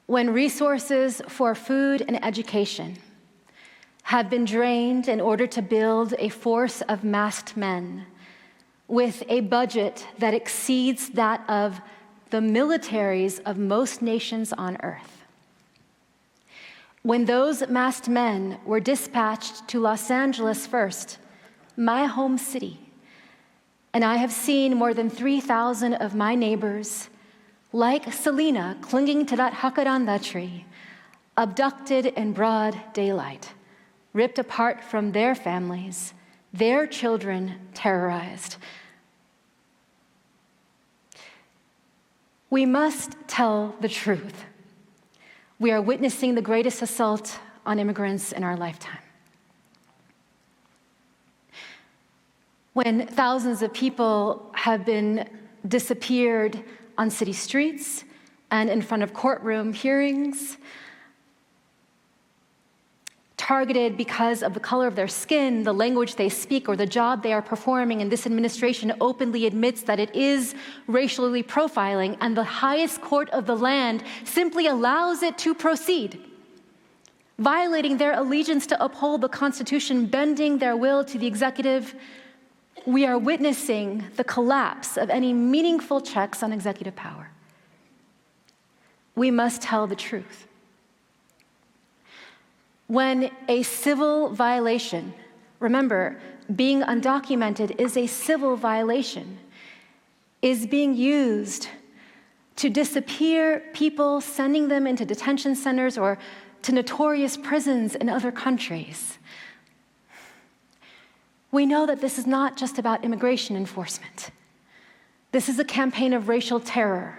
When resources for food and education have been drained in order to build a force of masked men with a budget that exceeds that of the militaries of most nations on earth. When those masked men were dispatched to Los Angeles first, my home city, and I have seen more than 3,000 of my neighbors, like Selena clinging to that jacaranda tree, abducted in broad daylight, ripped apart from their families, their children terrorized. We must tell the truth. We are witnessing the greatest assault on immigrants in our lifetime. When thousands of people have been disappeared on city streets and in front of courtroom hearings, targeted because of the color of their skin, the language they speak, or the job they are performing, and this administration openly admits that it is racially profiling, and the highest court of the land simply allows it to proceed, violating their allegiance to uphold the Constitution, bending their will to the executive. We are witnessing the collapse of any meaningful checks on executive power. We must tell the truth. When a civil violation, remember, being undocumented is a civil violation, is being used to disappear people, sending them into detention centers or to notorious prisons in other countries, we know that this is not just about immigration enforcement. This is a campaign of racial terror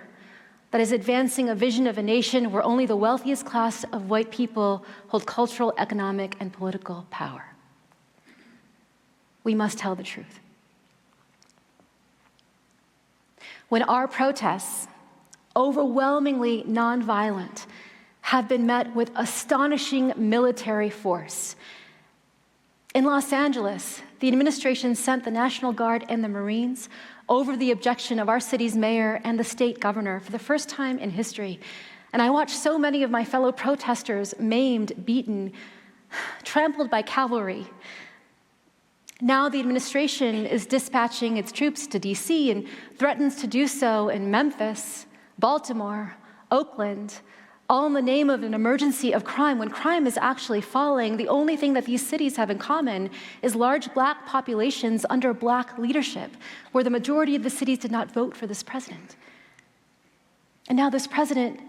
that is advancing a vision of a nation where only the wealthiest class of white people hold cultural, economic, and political power. We must tell the truth. When our protests, overwhelmingly nonviolent, have been met with astonishing military force. In Los Angeles, the administration sent the National Guard and the Marines over the objection of our city's mayor and the state governor for the first time in history. And I watched so many of my fellow protesters maimed, beaten, trampled by cavalry. Now the administration is dispatching its troops to DC and threatens to do so in Memphis, Baltimore, Oakland, all in the name of an emergency of crime, when crime is actually falling. The only thing that these cities have in common is large black populations under black leadership, where the majority of the cities did not vote for this president. And now this president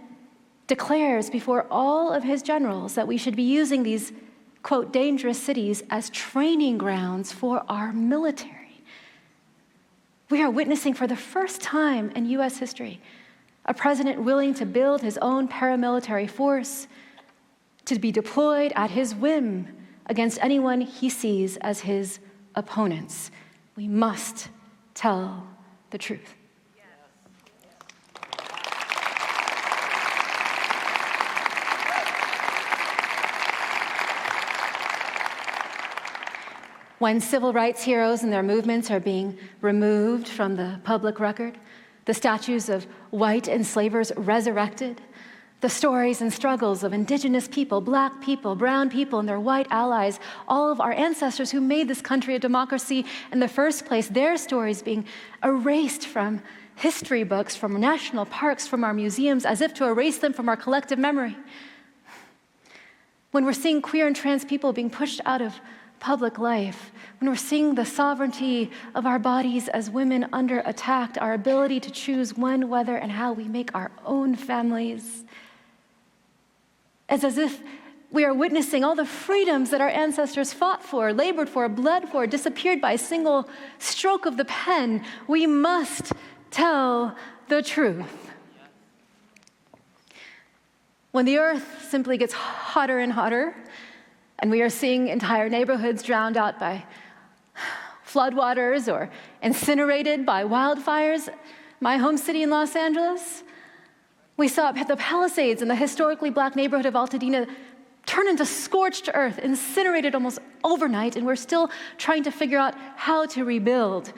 declares before all of his generals that we should be using these, quote, dangerous cities as training grounds for our military. We are witnessing for the first time in US history a president willing to build his own paramilitary force to be deployed at his whim against anyone he sees as his opponents. We must tell the truth. When civil rights heroes and their movements are being removed from the public record, the statues of white enslavers resurrected, the stories and struggles of indigenous people, black people, brown people, and their white allies, all of our ancestors who made this country a democracy in the first place, their stories being erased from history books, from national parks, from our museums, as if to erase them from our collective memory. When we're seeing queer and trans people being pushed out of public life, when we're seeing the sovereignty of our bodies as women under attack, our ability to choose when, whether, and how we make our own families, it's as if we are witnessing all the freedoms that our ancestors fought for, labored for, bled for, disappeared by a single stroke of the pen. We must tell the truth. When the earth simply gets hotter and hotter, and we are seeing entire neighborhoods drowned out by floodwaters or incinerated by wildfires, my home city in Los Angeles, we saw the Palisades in the historically black neighborhood of Altadena turn into scorched earth, incinerated almost overnight, and we're still trying to figure out how to rebuild.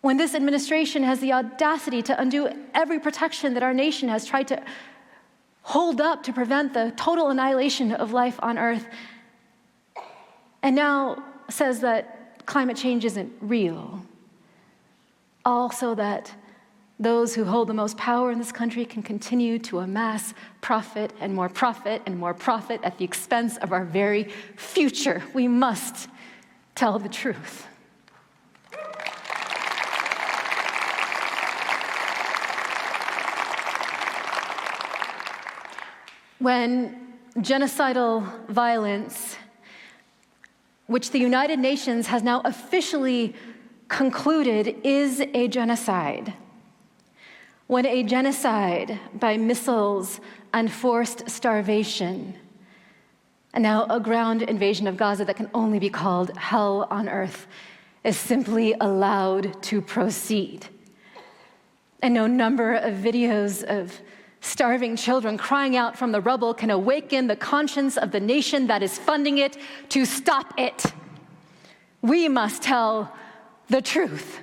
When this administration has the audacity to undo every protection that our nation has tried to hold up to prevent the total annihilation of life on Earth, and now says that climate change isn't real. Also that those who hold the most power in this country can continue to amass profit and more profit and more profit at the expense of our very future. We must tell the truth. When genocidal violence, which the United Nations has now officially concluded is a genocide, when a genocide by missiles and forced starvation, and now a ground invasion of Gaza that can only be called hell on earth, is simply allowed to proceed. And no number of videos of starving children crying out from the rubble can awaken the conscience of the nation that is funding it to stop it. We must tell the truth.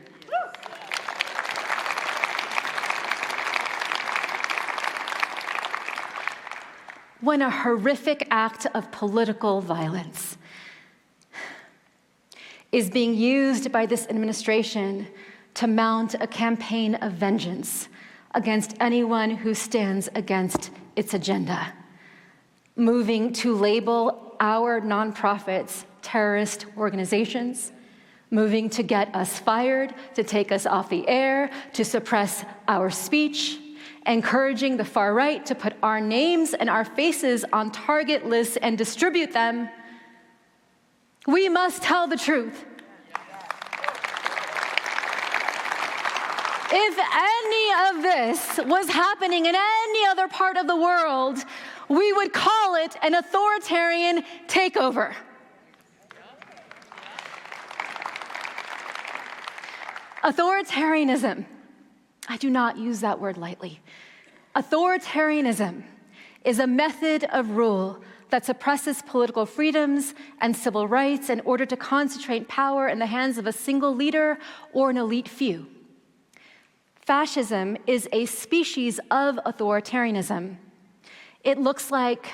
When a horrific act of political violence is being used by this administration to mount a campaign of vengeance against anyone who stands against its agenda, moving to label our nonprofits terrorist organizations, moving to get us fired, to take us off the air, to suppress our speech, encouraging the far right to put our names and our faces on target lists and distribute them. We must tell the truth. If any of this was happening in any other part of the world, we would call it an authoritarian takeover. Authoritarianism, I do not use that word lightly. Authoritarianism is a method of rule that suppresses political freedoms and civil rights in order to concentrate power in the hands of a single leader or an elite few. Fascism is a species of authoritarianism. It looks like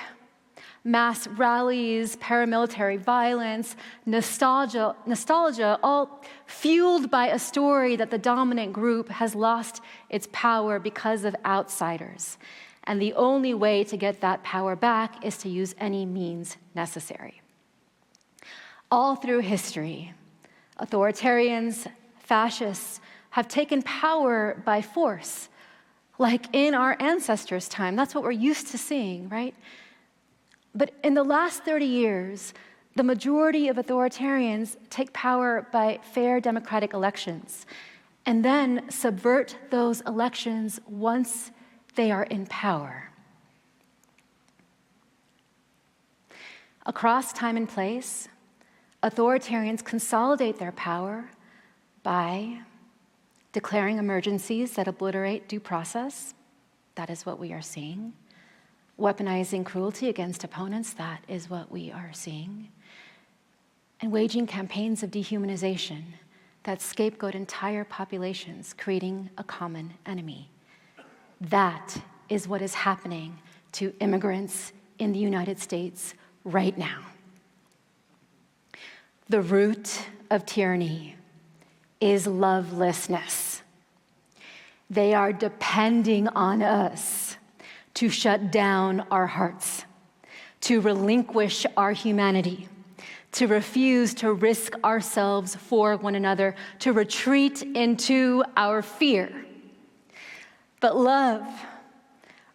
mass rallies, paramilitary violence, nostalgia, all fueled by a story that the dominant group has lost its power because of outsiders. And the only way to get that power back is to use any means necessary. All through history, authoritarians, fascists have taken power by force, like in our ancestors' time. That's what we're used to seeing, right? But in the last 30 years, the majority of authoritarians take power by fair democratic elections and then subvert those elections once they are in power. Across time and place, authoritarians consolidate their power by declaring emergencies that obliterate due process. That is what we are seeing. Weaponizing cruelty against opponents, that is what we are seeing. And waging campaigns of dehumanization that scapegoat entire populations, creating a common enemy. That is what is happening to immigrants in the United States right now. The root of tyranny is lovelessness. They are depending on us to shut down our hearts, to relinquish our humanity, to refuse to risk ourselves for one another, to retreat into our fear. But love,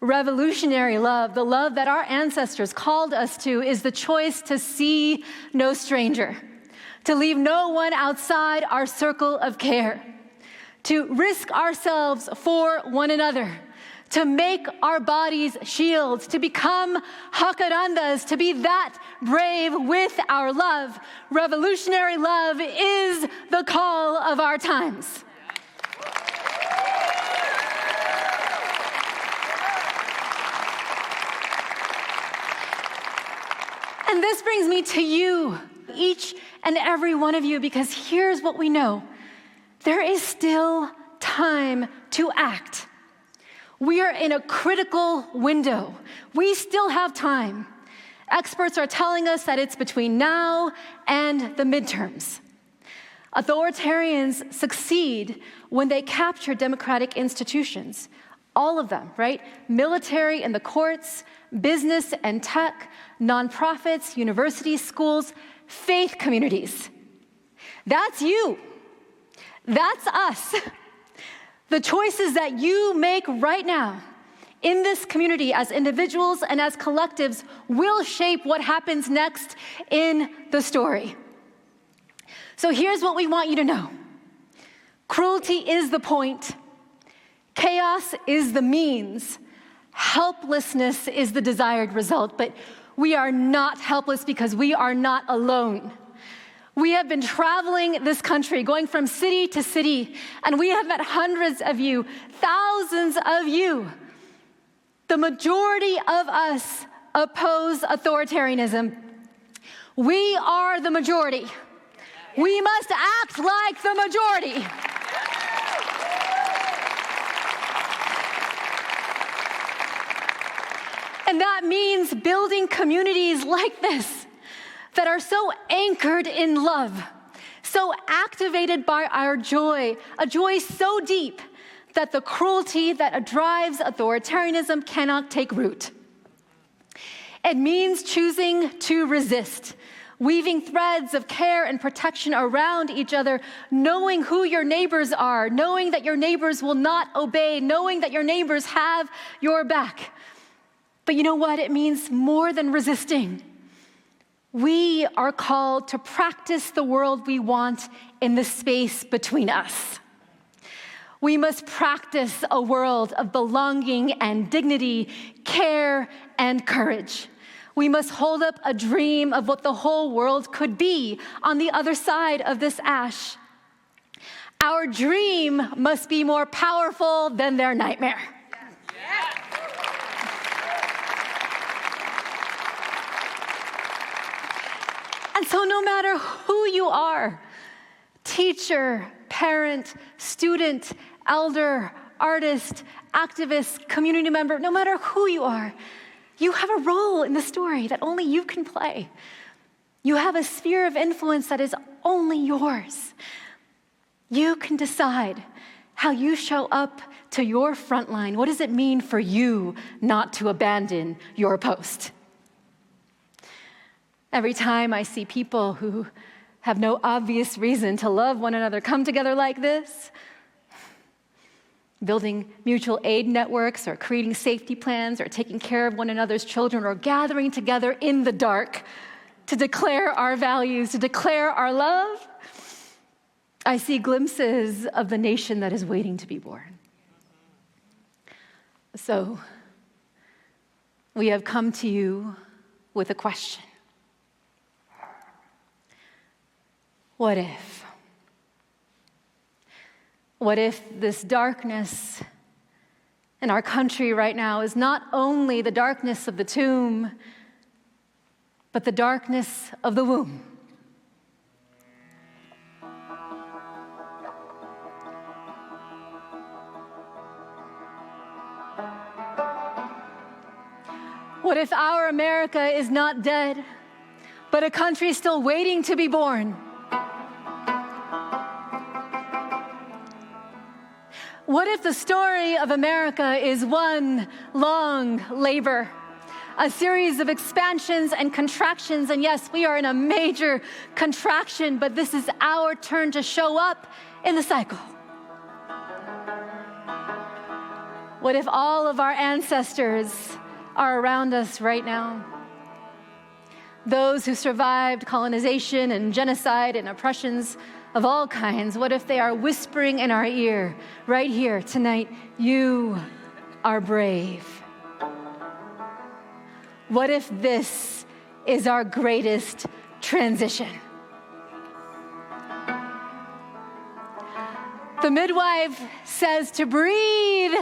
revolutionary love, the love that our ancestors called us to, is the choice to see no stranger, to leave no one outside our circle of care, to risk ourselves for one another, to make our bodies shields, to become jacarandas, to be that brave with our love. Revolutionary love is the call of our times. And this brings me to you, each and every one of you, because here's what we know. There is still time to act. We are in a critical window. We still have time. Experts are telling us that it's between now and the midterms. Authoritarians succeed when they capture democratic institutions. All of them, right? Military and the courts, business and tech, nonprofits, universities, schools, faith communities. That's you. That's us. The choices that you make right now in this community as individuals and as collectives will shape what happens next in the story. So here's what we want you to know. Cruelty is the point. Chaos is the means. Helplessness is the desired result. But we are not helpless because we are not alone. We have been traveling this country, going from city to city, and we have met hundreds of you, thousands of you. The majority of us oppose authoritarianism. We are the majority. We must act like the majority. And that means building communities like this that are so anchored in love, so activated by our joy, a joy so deep that the cruelty that drives authoritarianism cannot take root. It means choosing to resist, weaving threads of care and protection around each other, knowing who your neighbors are, knowing that your neighbors will not obey, knowing that your neighbors have your back. But you know what? It means more than resisting. We are called to practice the world we want in the space between us. We must practice a world of belonging and dignity, care and courage. We must hold up a dream of what the whole world could be on the other side of this ash. Our dream must be more powerful than their nightmare. Yeah. And so no matter who you are, teacher, parent, student, elder, artist, activist, community member, no matter who you are, you have a role in the story that only you can play. You have a sphere of influence that is only yours. You can decide how you show up to your front line. What does it mean for you not to abandon your post? Every time I see people who have no obvious reason to love one another come together like this, building mutual aid networks or creating safety plans or taking care of one another's children or gathering together in the dark to declare our values, to declare our love, I see glimpses of the nation that is waiting to be born. So, we have come to you with a question. What if? What if this darkness in our country right now is not only the darkness of the tomb, but the darkness of the womb? What if our America is not dead, but a country still waiting to be born? What if the story of America is one long labor, a series of expansions and contractions, and yes, we are in a major contraction, but this is our turn to show up in the cycle? What if all of our ancestors are around us right now? Those who survived colonization and genocide and oppressions of all kinds, what if they are whispering in our ear right here tonight, you are brave? What if this is our greatest transition? The midwife says to breathe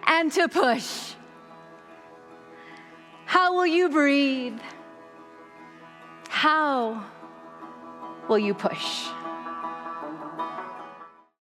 and to push. How will you breathe? How will you push?